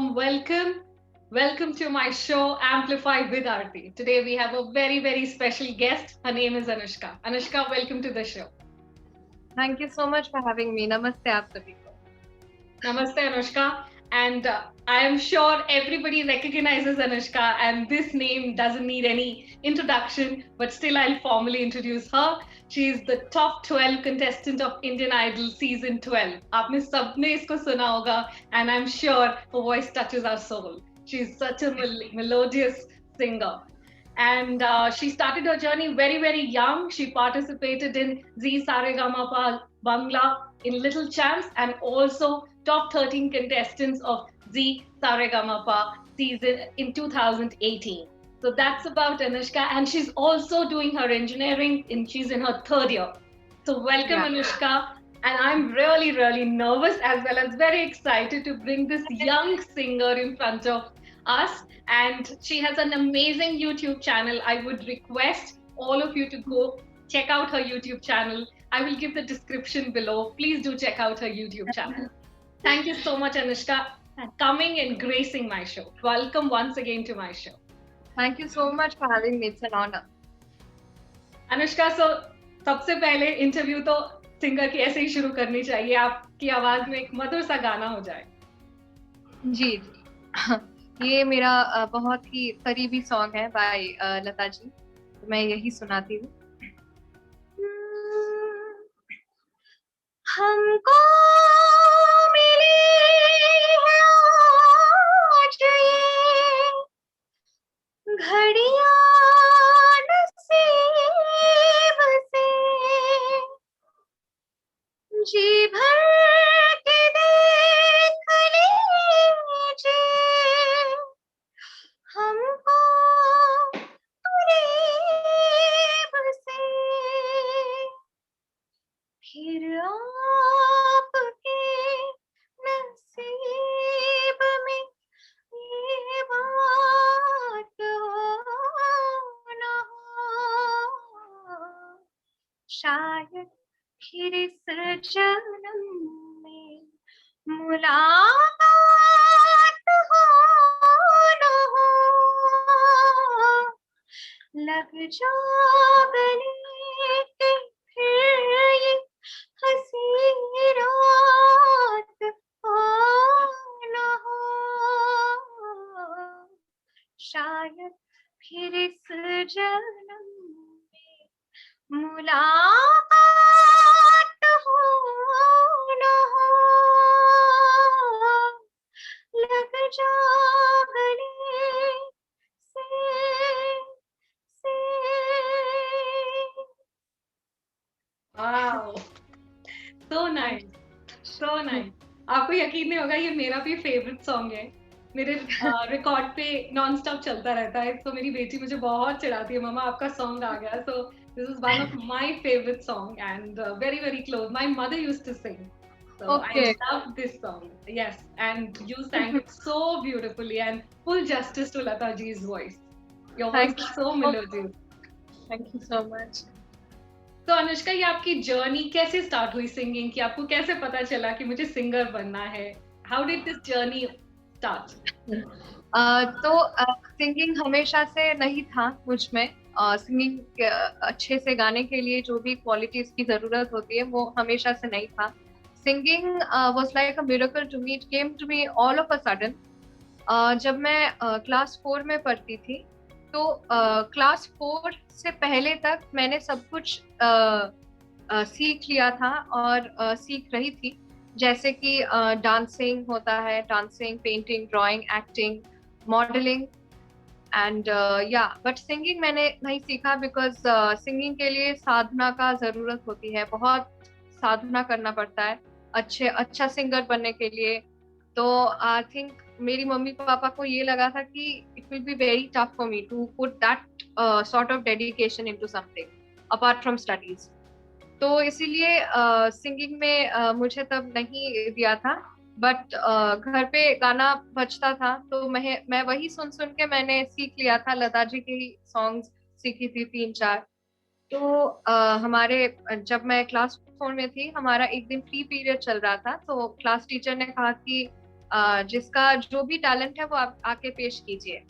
warm welcome. Welcome to my show, Amplify with Aarti. Today we have a very, very special guest. Her name is Anushka. Anushka, welcome to the show. Thank you so much for having me. Namaste आप सभी को. Namaste, Anushka. And I am sure everybody recognizes Anushka, and this name doesn't need any introduction, but still I'll formally introduce her. She is the top 12 contestant of Indian Idol season 12. आपने सबने इसको सुना होगा, and I'm sure her voice touches our soul. She's such a melodious singer. And she started her journey very, very young. She participated in Zee Saregama Bangla in Little Champs and also top 13 contestants of Zee Saregama season in 2018. So that's about Anushka, and she's also doing her engineering. She's in her third year. So welcome, Anushka. And I'm really, really nervous as well as very excited to bring this young singer in front of us. And she has an amazing YouTube channel. I would request all of you to go check out her YouTube channel. I will give the description below. Please do check out her YouTube channel. Thank you so much, Anushka, for coming and gracing my show. Welcome once again to my show. Thank you so much for having me. It's an honor. Anushka, so सबसे पहले interview तो singer की ऐसे ही शुरू करनी चाहिए. आपकी आवाज में एक मधुर सा गाना हो जाए. जी जी. ये मेरा बहुत ही करीबी सॉन्ग है बाय लता जी. तो मैं यही सुनाती हूँ. हमको मिली है आज ये घड़ियां नसीब से जी भर के देख लीजिए हमको करीब से फिर आपके नसीब में ये बात हो न हो शायद फिर इस जन्म में मुलाकात हो न हो लग जा गले के फिर ये हंसी रात हो न हो शायद फिर इस जन्म में मुलाकात हो न हो लग जा गले से Wow, so nice, so nice. आपको यकीन नहीं होगा ये मेरा भी फेवरेट सॉन्ग है. मेरे रिकॉर्ड पे नॉन स्टॉप चलता रहता है. तो मेरी बेटी मुझे बहुत चिढ़ाती है, मम्मा आपका सॉन्ग आ गया. So this is one of my favorite song and very, very close. My mother used to sing. So Okay. I love this song. Yes, and you sang it so beautifully and full justice to Lata ji's voice. Your voice Thank is so melodious. Thank you so much. तो अनुष्का, ये आपकी journey कैसे start हुई singing की? आपको कैसे पता चला कि मुझे सिंगर बनना है? How did this journey start? तो सिंगिंग हमेशा से नहीं था मुझ में. सिंगिंग अच्छे से गाने के लिए जो भी क्वालिटीज की जरूरत होती है वो हमेशा से नहीं था. Singing was like a miracle to me. It came to me all of a sudden. जब मैं क्लास 4 में पढ़ती थी तो क्लास 4 से पहले तक मैंने सब कुछ सीख लिया था और सीख रही थी. जैसे कि डांसिंग होता है, dancing, painting, drawing, acting, modelling and या बट सिंगिंग मैंने नहीं सीखा बिकॉज सिंगिंग के लिए साधना का जरूरत होती है. बहुत साधना करना पड़ता है अच्छा सिंगर बनने के लिए. तो आई थिंक मेरी मम्मी पापा को ये लगा था कि it will be very tough for me to put that sort of dedication into something apart from studies. तो इसीलिए सिंगिंग में मुझे तब नहीं दिया था. बट घर पे गाना बजता था तो मैं वही सुन के मैंने सीख लिया था. लता जी के ही सॉन्ग्स सीखी थी 3-4. तो हमारे जब मैं क्लास 4 में थी हमारा एक दिन फ्री पीरियड चल रहा था तो क्लास टीचर ने कहा कि जिसका जो भी टैलेंट है वो आप आके पेश कीजिए।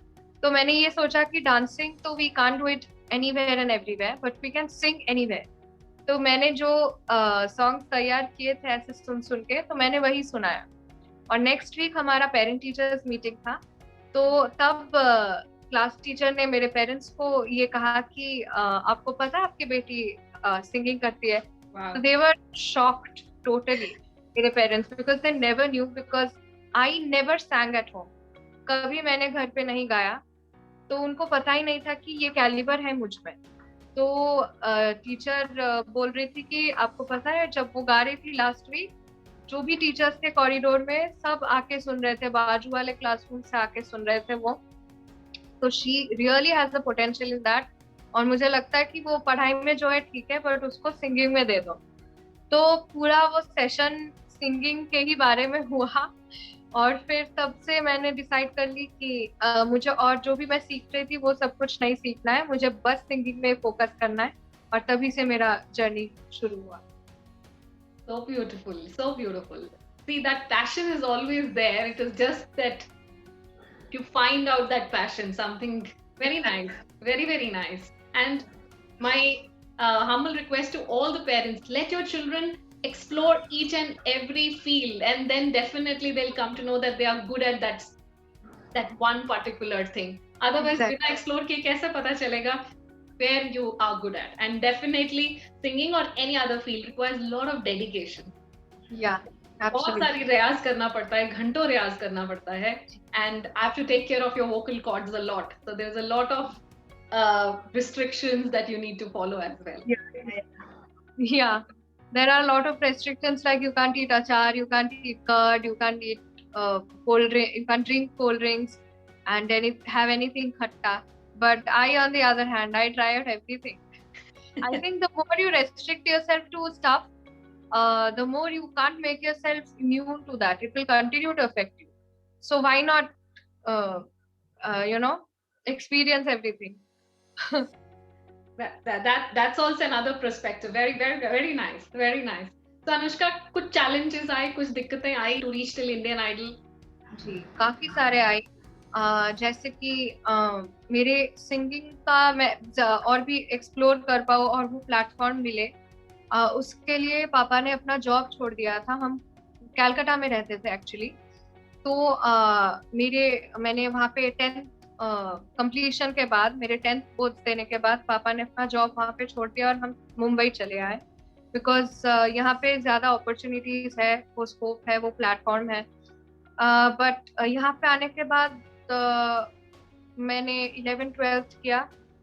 तो मैंने ये सोचा कि डांसिंग तो we can't do it anywhere and everywhere, but we can sing anywhere. तो मैंने जो सॉन्ग तैयार किए थे ऐसे सुन सुन के, तो मैंने वही सुनाया। और नेक्स्ट वीक हमारा पेरेंट टीचर्स मीटिंग था, तो तब क्लास टीचर ने मेरे पेरेंट्स को ये कहा कि आपको पता है आपकी बेटी सिंगिंग करती है। Wow. तो दे वर शॉक्ड टोटली, मेरे parents, because they never knew, because I never सैंग at home. कभी मैंने घर पे नहीं गाया, तो उनको पता ही नहीं था कि ये कैलिबर है मुझ में। तो टीचर बोल रही थी कि आपको पता है जब वो गा रही थी लास्ट वीक, जो भी टीचर्स थे कॉरिडोर में सब आके सुन रहे थे, बाजू वाले क्लासरूम से आके सुन रहे थे वो। तो she really has the potential in that, और मुझे लगता है कि वो पढ़ाई में जो है ठीक है, बट उसको सिंगिंग में दे दो। तो पूरा वो सेशन सिंगिंग के ही बारे में हुआ। और फिर तब से मैंने डिसाइड कर ली कि मुझे और जो भी मैं सीख रही थी वो सब कुछ नहीं सीखना है, मुझे बस सिंगिंग में फोकस करना है। और तभी से मेरा जर्नी शुरू हुआ। So beautiful, so beautiful. See, that passion is always there. It is just that you find out that passion, something very nice, very, very nice. And my humble request to all the parents, let your children explore each and every field, and then definitely they'll come to know that they are good at that one particular thing. Otherwise, Exactly. बिना explore किए कैसे पता चलेगा where you are good at? And definitely singing or any other field requires a lot of dedication. Yeah, बहुत absolutely. सारी रियाज करना पड़ता है, घंटों रियाज करना पड़ता है, and I have to take care of your vocal cords a lot. So there's a lot of restrictions that you need to follow as well. Yeah, there are a lot of restrictions, like you can't eat achar, you can't eat curd, you can't eat cold drink, you can't drink cold drinks, and have anything khatta. But I, on the other hand, I try out everything. I think the more you restrict yourself to stuff, the more you can't make yourself immune to that. It will continue to affect you. So why not, you know, experience everything? That's also another perspective. Very, very, very nice. Very nice. So Anushka, कुछ challenges आए, कुछ दिक्कतें आई to reach till Indian Idol? जी, काफी सारे आए। जैसे कि मेरे सिंगिंग का मैं और भी एक्सप्लोर कर पाऊँ और वो प्लेटफॉर्म मिले, उसके लिए पापा ने अपना जॉब छोड़ दिया था। हम कलकत्ता में रहते थे एक्चुअली। तो मैंने वहाँ पे 10th कंप्लीशन के बाद, मेरे 10th बोर्ड देने के बाद पापा ने अपना जॉब वहाँ पे छोड़ दिया और हम मुंबई चले आए, बिकॉज यहाँ पे ज्यादा अपॉर्चुनिटीज है, वो स्कोप है, वो प्लेटफॉर्म है। बट यहाँ पे आने के बाद मैंने 11th-12th किया,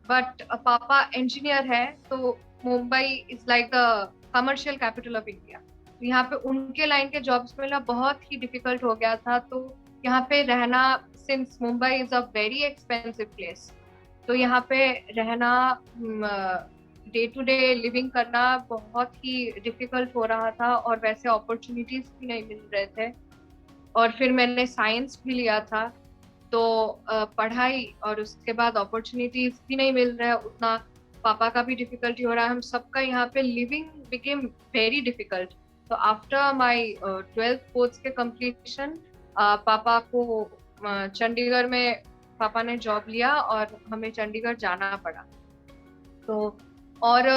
बट पापा इंजीनियर है, तो Mumbai is like the commercial capital of India. यहाँ पे उनके लाइन के जॉब्स मिलना बहुत ही डिफिकल्ट हो गया था। तो यहाँ पे रहना, since Mumbai is a very expensive place, तो यहाँ पे रहना, डे टू डे लिविंग करना बहुत ही डिफिकल्ट हो रहा था, और वैसे अपॉर्चुनिटीज भी नहीं मिल रहे थे। और फिर मैंने साइंस भी लिया था, तो पढ़ाई और उसके बाद अपॉर्चुनिटीज भी नहीं मिल रहा है उतना, पापा का भी डिफिकल्टी हो रहा है, हम सबका यहाँ पे लिविंग बिकेम वेरी डिफिकल्ट। तो आफ्टर माय 12th कोर्स के कंप्लीशन, पापा को चंडीगढ़ में पापा ने जॉब लिया और हमें चंडीगढ़ जाना पड़ा। तो और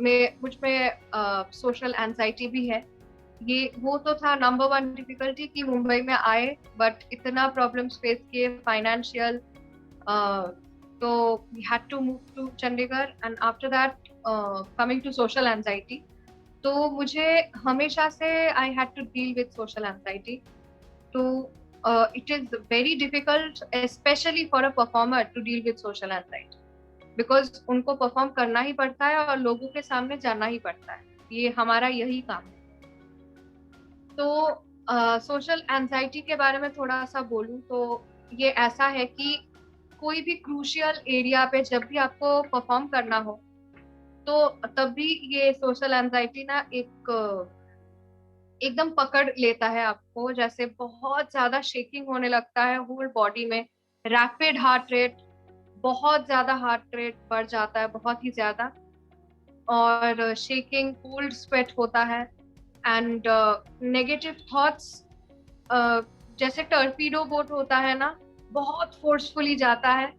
मुझ में सोशल एंजाइटी भी है। ये वो तो था नंबर 1 डिफिकल्टी कि मुंबई में आए, बट इतना प्रॉब्लम्स फेस किए फाइनेंशियल, तो we had to move to Chandigarh. And after that coming to social anxiety, तो मुझे हमेशा से I had to deal with social anxiety. तो it is very difficult specially for a performer to deal with social anxiety, because उनको perform करना ही पड़ता है और लोगों के सामने जाना ही पड़ता है, ये हमारा यही काम है। तो सोशल एंजाइटी के बारे में थोड़ा सा बोलूं तो ये ऐसा है कि कोई भी क्रूशियल एरिया पे जब भी आपको परफॉर्म करना हो, तो तभी ये सोशल एंजाइटी ना एकदम पकड़ लेता है आपको। जैसे बहुत ज्यादा शेकिंग होने लगता है होल बॉडी में, रैपिड हार्ट रेट, बहुत ज्यादा हार्ट रेट बढ़ जाता है, बहुत ही ज्यादा, और शेकिंग, कोल्ड स्वेट होता है, एंड नेगेटिव थॉट्स जैसे टर्पीडो बोट होता है ना, बहुत फोर्सफुली जाता है,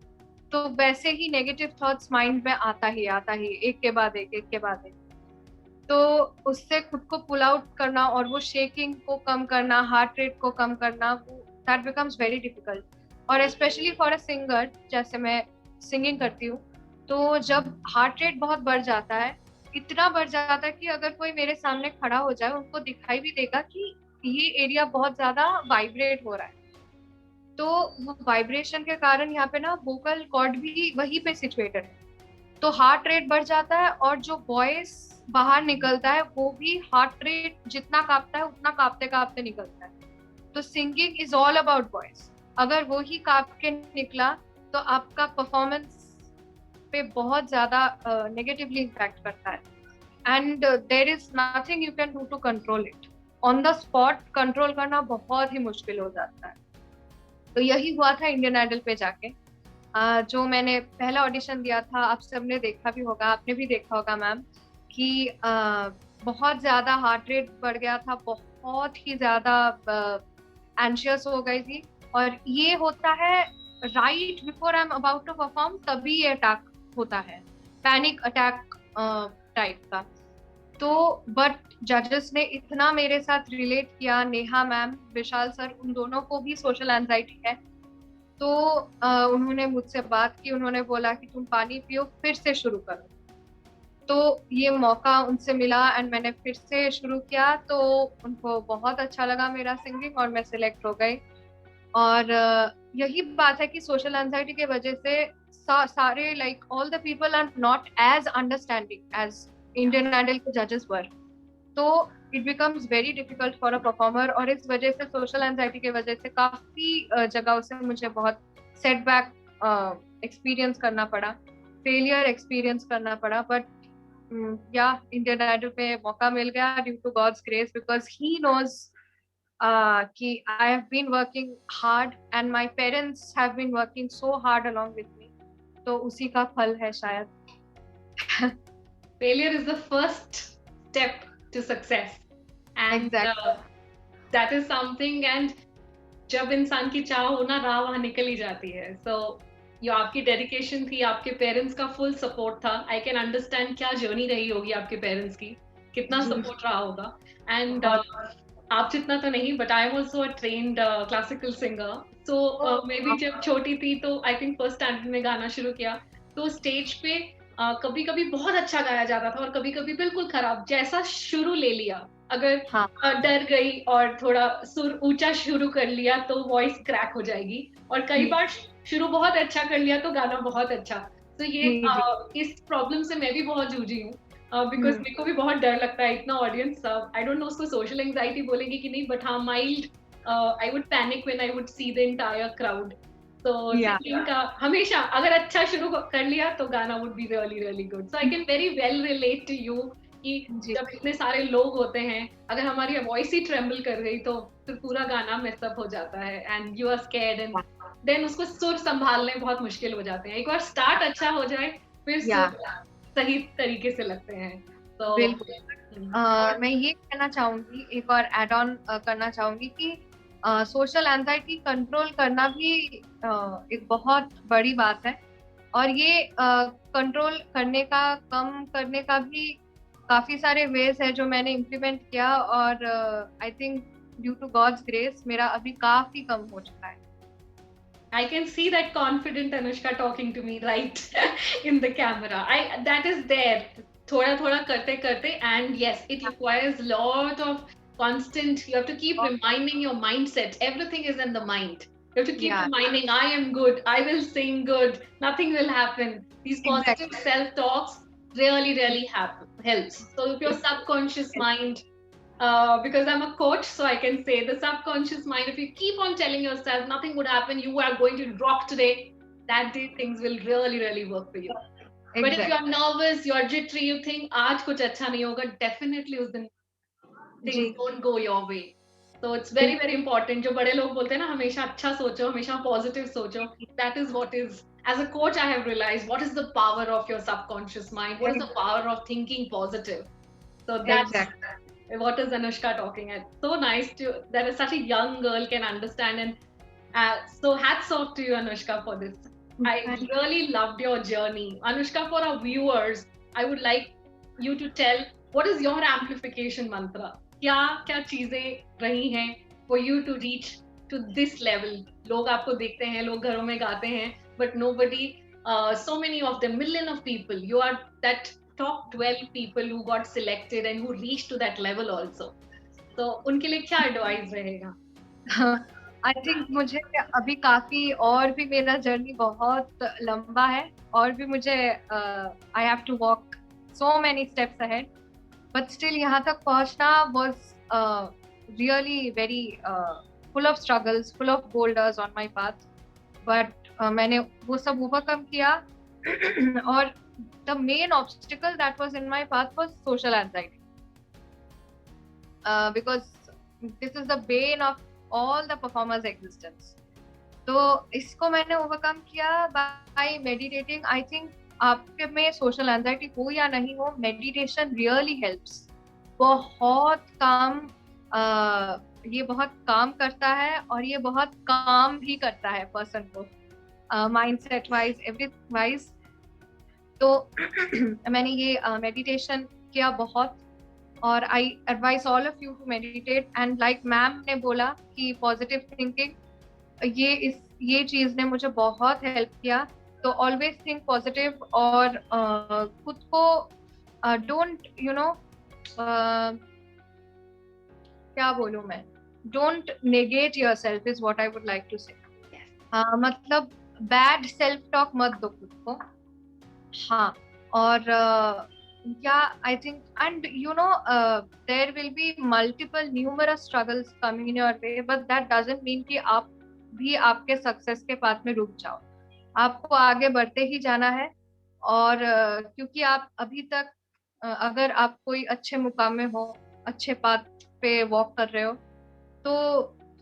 तो वैसे ही नेगेटिव थॉट्स माइंड में आता ही एक के बाद एक। तो उससे खुद को पुल आउट करना और वो शेकिंग को कम करना, हार्ट रेट को कम करना, वो दैट बिकम्स वेरी डिफिकल्ट। और स्पेशली फॉर अ सिंगर, जैसे मैं सिंगिंग करती हूँ, तो जब हार्ट रेट बहुत बढ़ जाता है, इतना बढ़ जाता है कि अगर कोई मेरे सामने खड़ा हो जाए, उनको दिखाई भी देगा कि ये एरिया बहुत ज्यादा वाइब्रेट हो रहा है। तो वो वाइब्रेशन के कारण यहाँ पे ना वोकल कॉर्ड भी वहीं पे सिचुएटेड है, तो हार्ट रेट बढ़ जाता है, और जो वॉइस बाहर निकलता है वो भी हार्ट रेट जितना कांपता है उतना कांपते कांपते निकलता है। तो singing is all about voice. अगर वो ही कांप के निकला तो आपका परफॉर्मेंस पे बहुत ज्यादा नेगेटिवली इम्पैक्ट करता है, and there is nothing you can do to control it. On the spot control करना बहुत ही मुश्किल हो जाता है। तो यही हुआ था इंडियन आइडल पे जाके। जो मैंने पहला ऑडिशन दिया था, आप सबने देखा भी होगा, आपने भी देखा होगा मैम, कि बहुत ज्यादा हार्ट रेट बढ़ गया था, बहुत ही ज्यादा एंशियस हो गई थी। और ये होता है right before I am about to perform, तभी ये अटैक होता है, पैनिक अटैक टाइप का। तो बट जजेस ने इतना मेरे साथ रिलेट किया, नेहा मैम, विशाल सर, उन दोनों को भी सोशल एंजाइटी है, तो उन्होंने मुझसे बात की, उन्होंने बोला कि तुम पानी पियो, फिर से शुरू करो। तो ये मौका उनसे मिला एंड मैंने फिर से शुरू किया, तो उनको बहुत अच्छा लगा मेरा सिंगिंग और मैं सिलेक्ट हो गई। और यही बात है कि सोशल एंजाइटी के वजह से सारे like all the people are not as understanding as Indian Idol के जजेस वर, तो it becomes very difficult for a performer. और इस वजह से सोशल एंजाइटी की वजह से काफी जगहों से मुझे बहुत सेटबैक एक्सपीरियंस करना पड़ा, फेलियर एक्सपीरियंस करना पड़ा। बट या इंडियन आइडल पे मौका मिल गया due to God's grace, because he knows कि I have been working hard and my parents have been working so hard along with me, तो उसी का फल है शायद। Failure is the first step to success, and Exactly. that is something. And जब इंसान की चाह हो ना, राह वहां निकल ही जाती है। So यो आपकी डेडिकेशन थी, आपके पेरेंट्स का फुल सपोर्ट था। आई कैन अंडरस्टैंड क्या जर्नी रही होगी आपके पेरेंट्स की, कितना सपोर्ट रहा होगा। एंड आप जितना तो नहीं, but I am also a trained classical singer. So मैं भी जब छोटी थी तो आई थिंक फर्स्ट स्टैंडर्ड में गाना शुरू किया, तो स्टेज पे कभी कभी बहुत अच्छा गाया जाता था और कभी कभी बिल्कुल खराब, जैसा शुरू ले लिया, अगर डर गई और थोड़ा सुर ऊंचा शुरू कर लिया तो वॉइस क्रैक हो जाएगी, और कई बार शुरू बहुत अच्छा कर लिया तो गाना बहुत अच्छा। तो ये इस प्रॉब्लम से मैं भी बहुत जूझी हूँ, बिकॉज मेरे को भी बहुत डर लगता है इतना ऑडियंस। आई डोंट नो उसको सोशल एंजाइटी बोलेंगे कि नहीं, बट हाँ, mild I would panic when I would see the entire crowd. तो सिंगिंग का हमेशा अगर अच्छा शुरू कर लिया तो गाना would be really really good. So I can very well relate to you कि जब इतने सारे लोग होते हैं, अगर हमारी वॉइस ही ट्रेम्बल कर गई तो फिर पूरा गाना मेसअप हो जाता है, and you are scared, and then उसको सुर संभालने बहुत मुश्किल हो जाते हैं। एक बार स्टार्ट अच्छा हो जाए फिर सुर सही तरीके से लगते हैं। तो मैं ये कहना चाहूंगी, एक और एड ऑन करना चाहूंगी कि सोशल एंजाइटी कंट्रोल करना भी एक बहुत बड़ी बात है, और ये कंट्रोल करने का, कम करने का भी काफी सारे वेज है जो मैंने इम्प्लीमेंट किया, और I think due to God's grace मेरा अभी काफी कम हो चुका है। I can see that confident Anushka talking to me right in the camera. That is there. थोड़ा थोड़ा करते करते, and yes, it requires lot of constant. You have to keep reminding your mindset. Everything is in the mind. You have to keep reminding, I am good. I will sing good. Nothing will happen. These positive self-talks really, really helps. So if your subconscious mind, because I'm a coach, so I can say the subconscious mind, if you keep on telling yourself nothing would happen, you are going to rock today, that day things will really, really work for you. Exactly. But if you're nervous, you're jittery, you think aaj kuch acha nahi hoga, definitely us din things don't go your way. So it's very, very important. जो बड़े लोग बोलते हैं ना, हमेशा अच्छा सोचो, हमेशा positive सोचो. That is what is, as a coach I have realized, what is the power of your subconscious mind, what is the power of thinking positive. So that's what is Anushka talking at. So nice to that such a young girl can understand, and so hats off to you, Anushka, for this. I really loved your journey. Anushka, for our viewers, I would like you to tell what is your amplification mantra? क्या क्या चीजें रही हैं for you to reach to this level? लोग आपको देखते हैं, लोग घरों में गाते हैं, but nobody, so many of them, million of people, you are that top 12 people who got selected and who reached to that level also. तो उनके लिए क्या एडवाइस रहेगा? आई थिंक मुझे अभी काफी और भी मेरा जर्नी बहुत लंबा है और भी मुझे I have to walk so many steps ahead, but still यहाँ तक पहुँचना was really very full of struggles, full of boulders on my path, but मैंने वो सब ओवरकम किया और the main obstacle that was in my path was social anxiety, because this is the bane of all the performers existence. तो इसको मैंने overcome किया bye meditating. I think आपके में सोशल एंजाइटी हो या नहीं हो, मेडिटेशन रियली हेल्प्स. बहुत काम ये बहुत काम करता है और ये बहुत काम भी करता है पर्सन को, माइंडसेट वाइज, एवरीथिंग वाइज. तो मैंने ये मेडिटेशन किया बहुत, और I advise all of you to meditate. And like ma'am ने बोला कि पॉजिटिव थिंकिंग, ये चीज ने मुझे बहुत हेल्प किया. तो ऑलवेज थिंक पॉजिटिव और खुद को डोंट क्या बोलूं मैं, don't negate yourself is what I would like to say. मतलब बैड सेल्फ टॉक मत दो खुद को. हाँ, और I think, and there will be multiple numerous struggles coming in your way, but that doesn't mean कि आप भी आपके सक्सेस के पाथ में रुक जाओ. आपको आगे बढ़ते ही जाना है. और क्योंकि आप अभी तक अगर आप कोई अच्छे मुकाम में हो, अच्छे पाथ पे वॉक कर रहे हो, तो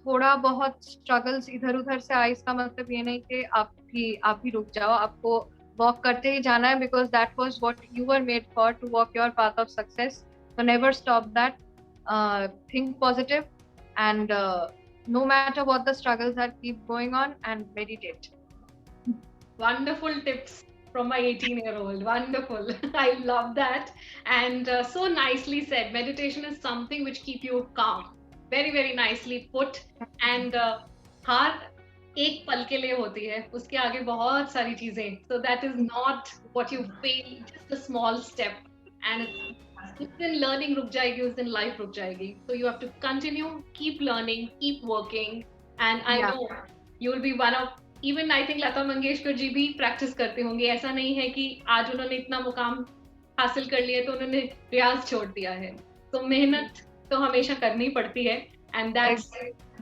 थोड़ा बहुत स्ट्रगल्स इधर उधर से आए, इसका मतलब ये नहीं कि आप भी रुक जाओ. आपको वॉक करते ही जाना है, because that was what you were made for, to walk your path of success. So never stop that. Think positive and no matter what the struggles are, keep going on and meditate. Wonderful tips from my 18-year-old. Wonderful. I love that. And so nicely said. Meditation is something which keep you calm. Very, very nicely put. And हार एक पल के लिए होती है, उसके आगे बहुत सारी चीजें. So that is not what you feel, just a small step. And उस दिन लर्निंग रुक जाएगी, उस दिन लाइफ रुक जाएगी. So you have to continue, keep learning, keep working. And I know you will be one of, even I think Lata Mangeshkar ji भी practice करते होंगे. ऐसा नहीं है कि आज उन्होंने इतना मुकाम हासिल कर लिया तो उन्होंने रियाज छोड़ दिया है. तो मेहनत तो हमेशा करनी पड़ती है. And that's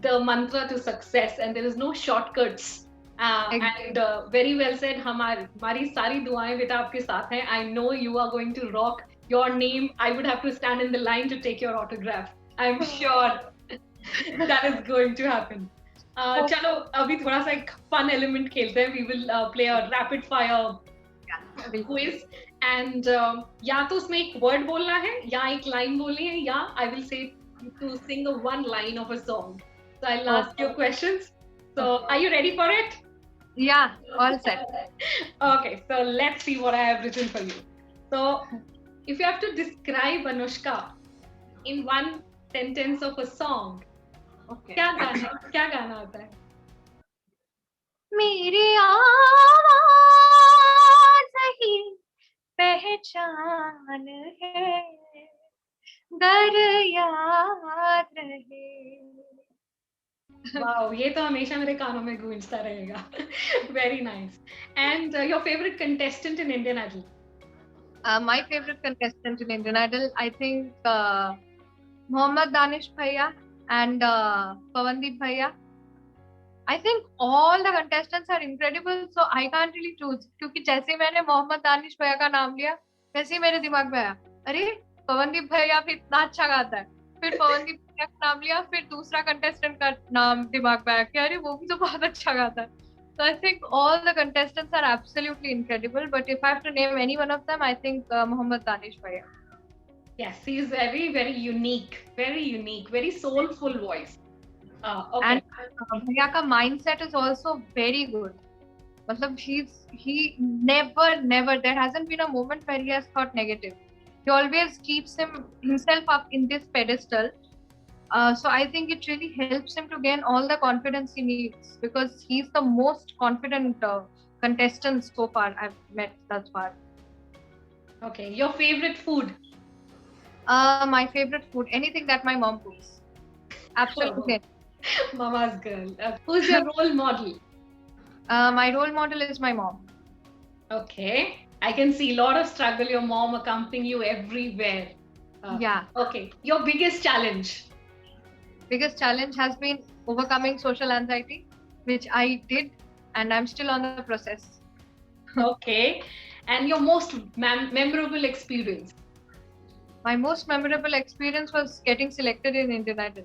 the mantra to success, and there is no shortcuts. And very well said. हमारी सारी दुआएं बेटा आपके साथ हैं. I know you are going to rock. Your name, I would have to stand in the line to take your autograph. I'm sure that is going to happen. चलो अभी थोड़ा सा एक fun element खेलते हैं. We will play a rapid fire quiz. And या तो उसमें एक word बोलना है, या एक line बोलनी है, या I will say to sing one line of a song. So I'll ask you questions. So are you ready for it? Yeah, all set. Okay, so let's see what I have written for you. So if you have to describe Anushka in one sentence of a song, क्या गाना आता है? मेरी आवाज़ ही पहचान है, गर याद रहे. Wow, ये तो हमेशा मेरे कानों में गूंजता रहेगा. Very nice. And your favorite contestant in Indian Idol? My favorite contestant in Indian Idol, I think Mohammad Danish Bhaiya and Pawandeep Bhaiya. I think all the contestants are incredible, so I can't really choose. क्योंकि जैसे मैंने मोहम्मद दानिश भैया का नाम लिया, वैसे ही मेरे दिमाग में आया, अरे पवनदीप भैया भी इतना अच्छा गाता है. फिर पवनदीप भैया का नाम लिया, फिर दूसरा कंटेस्टेंट का नाम दिमाग में आया कि अरे वो भी तो बहुत अच्छा गाता है. So I think all the contestants are absolutely incredible, but if I have to name any one of them, I think Mohammad Danish Bhaiya. Yes, he's very, very unique, very soulful voice. Okay. And भैया का mindset is also very good. मतलब he never there hasn't been a moment where he has thought negative. He always keeps himself up in this pedestal. So I think it really helps him to gain all the confidence he needs, because he's the most confident contestant so far I've met thus far. Okay, your favorite food? My favorite food, anything that my mom cooks. Absolutely. Mama's girl. Who's your role model? My role model is my mom. Okay. I can see a lot of struggle, your mom accompanying you everywhere. Yeah. Okay. Your biggest challenge? Biggest challenge has been overcoming social anxiety, which I did, and I'm still on the process. Okay. And your most memorable experience? My most memorable experience was getting selected in Indian Idol.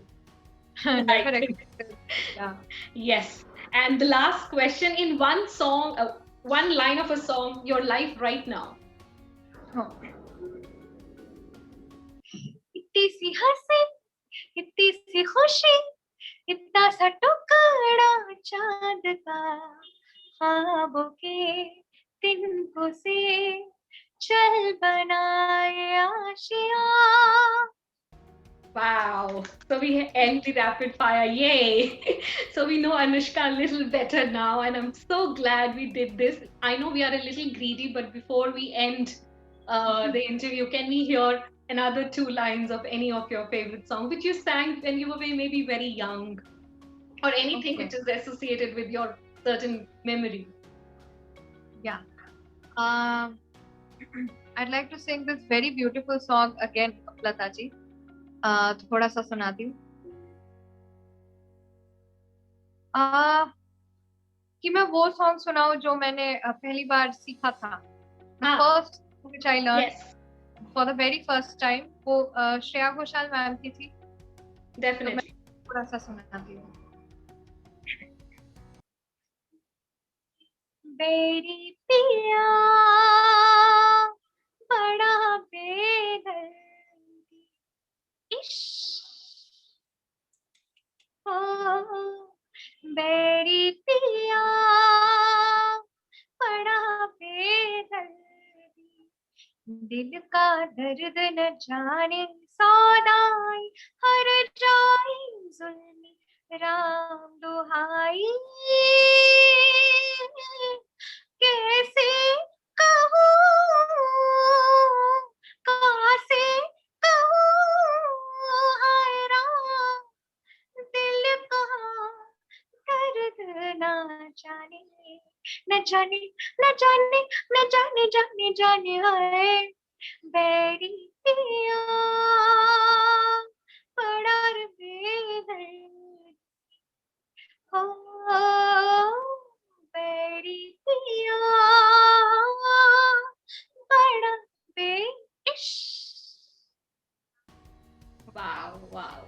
Never expected. Yeah. Yes. And the last question, in one song, one line of a song, your life right now. Oh. इतनी सी हंसी, इतनी सी खुशी, इतना सा टुकड़ा चांद का, ख्वाबों के तिनको से चल बनाए Asia. Wow. So we end the rapid fire. Yay. So we know Anushka a little better now, and I'm so glad we did this. I know we are a little greedy, but before we end the interview, can we hear another two lines of any of your favorite songs, which you sang when you were maybe very young, or anything which is associated with your certain memory? Yeah. I'd like to sing this very beautiful song again of Lata ji. थोड़ा सा सुनाती हूँ. कि मैं वो song सुनाऊं जो मैंने पहली बार सीखा था. The first which I learned for the very first time, वो श्रेया घोषाल मैम की थी. Definitely. तो मैं थोड़ा सा सुनाती हूँ. बेरी पिया बड़ा बेदर्दी, बेरी पिया बड़ा बेदर्दी, दिल का दर्द न जाने सौदाई, हर जाई जुल्मी राम दुहाई, कैसे कहूँ, कहाँ से कहूँ, हाय राम, दिल कहाँ दर्द ना जाने, न जाने, न जाने, न जाने, जाने जाने हाय, बैरी पिया बड़ा बेदर्द, हो बैरी पिया बड़ा बेइश्क. Wow wow.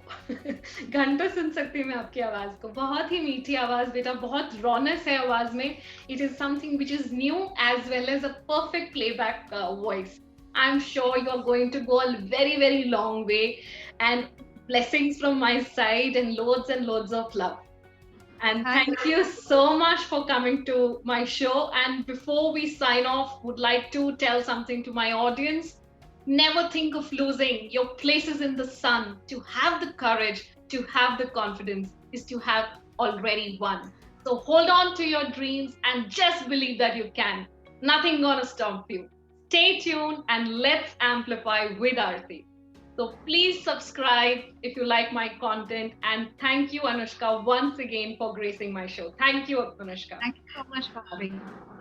घंटों सुन सकती हूँ मैं आपकी आवाज को. बहुत ही मीठी आवाज बेटा, बहुत रौनक है आवाज में. It is something which is new as well as a perfect playback voice. I am sure you are going to go a very very long way, and blessings from my side and loads of love. And thank you so much for coming to my show. And before we sign off, would like to tell something to my audience. Never think of losing. Your place is in the sun. To have the courage, to have the confidence, is to have already won. So hold on to your dreams and just believe that you can. Nothing gonna stop you. Stay tuned and let's amplify with Aarti. So please subscribe if you like my content. And thank you, Anushka, once again for gracing my show. Thank you, Anushka. Thank you so much for having me.